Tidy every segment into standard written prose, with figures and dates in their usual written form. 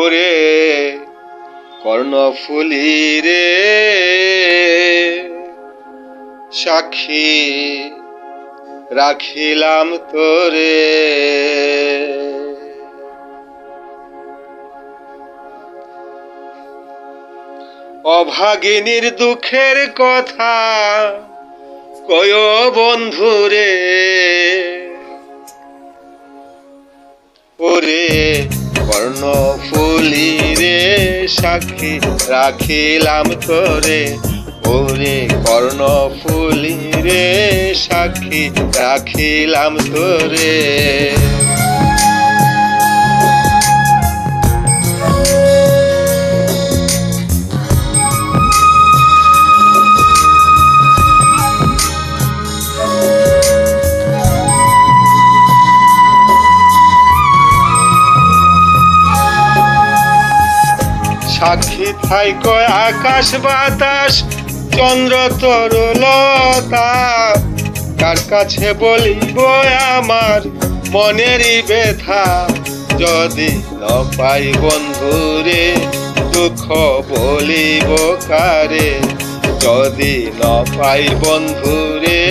ওরে কর্ণফুলি রে সাক্ষী রাখিলাম তোরে। অভাগিনীর দুঃখের কথা কয় বন্ধুরে, ওরে কর্ণফুলি রে সাক্ষী রাখিলাম তোরে। ওরে কর্ণফুলি রে সাক্ষী রাখিলাম তোরে। সাক্ষী থাইক আকাশ বাতাস চন্দ্র তরুলতা, কার কাছে বলিব আমার মনেরই ব্যথা। যদি ন পাই বন্ধুরে দুঃখ বলিব কারে, যদি ন পাই বন্ধুরে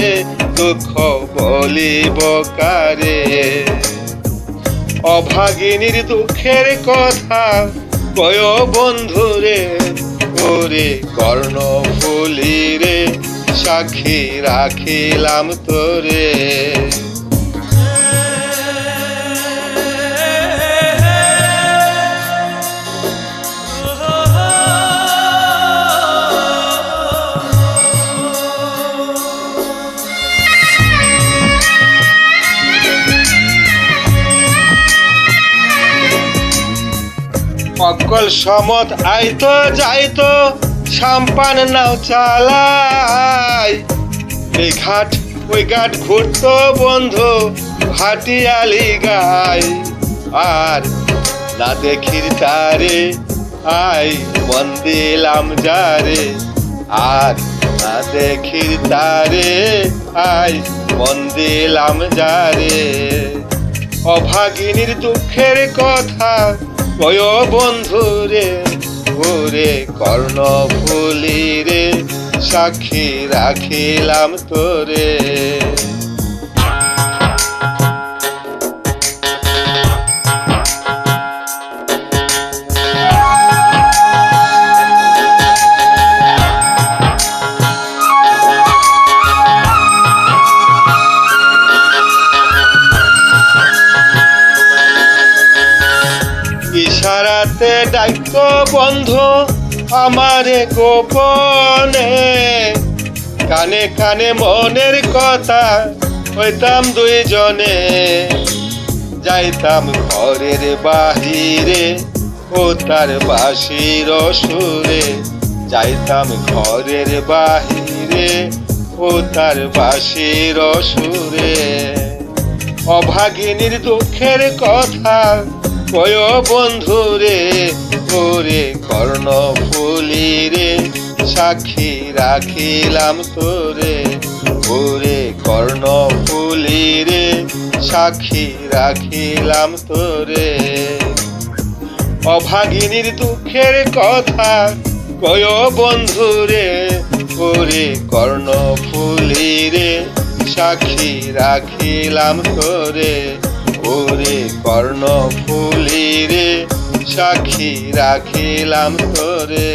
দুঃখ বলিব কারে। অভাগিনীর দুঃখের কথা কয় বন্ধুরে, ওরে কর্ণফুলি রে সাক্ষী রাখিলাম তোরে। অকল সমত আইতো যাইতো সাম্পান নাও চালাই, এই ঘাট ওই ঘাট ঘুরতো বন্ধু ভাটিয়ালি গায়। আর না দেখির তারে আই মন দিলাম যারে, আর না দেখির তারে আই মন দিলাম যারে। অভাগিনীর দুঃখের কথা কয় বন্ধুরে, ওরে কর্ণফুলি রে সাক্ষী রাখিলাম তোরে। ইশারাতে ডাকতো বন্ধু আমারে গোপনে, কানে কানে মনের কথা হইতাম দুইজনে। যাইতাম ঘরের বাহিরে ও তার বাঁশির সুরে, যাইতাম ঘরের বাহিরে ও তার বাঁশির সুরে। অভাগিনীর দুঃখের কথা কয় বন্ধুরে, ওরে কর্ণফুলি রে সাক্ষী রাখিলাম তোরে। ওরে কর্ণফুলি রে সাক্ষী রাখিলাম তোরে। অভাগিনীর দুঃখের কথা কয় বন্ধুরে, ওরে কর্ণফুলি রে সাক্ষী রাখিলাম তোরে। ওরে কর্ণফুলি রে সাক্ষী রাখিলাম তোরে।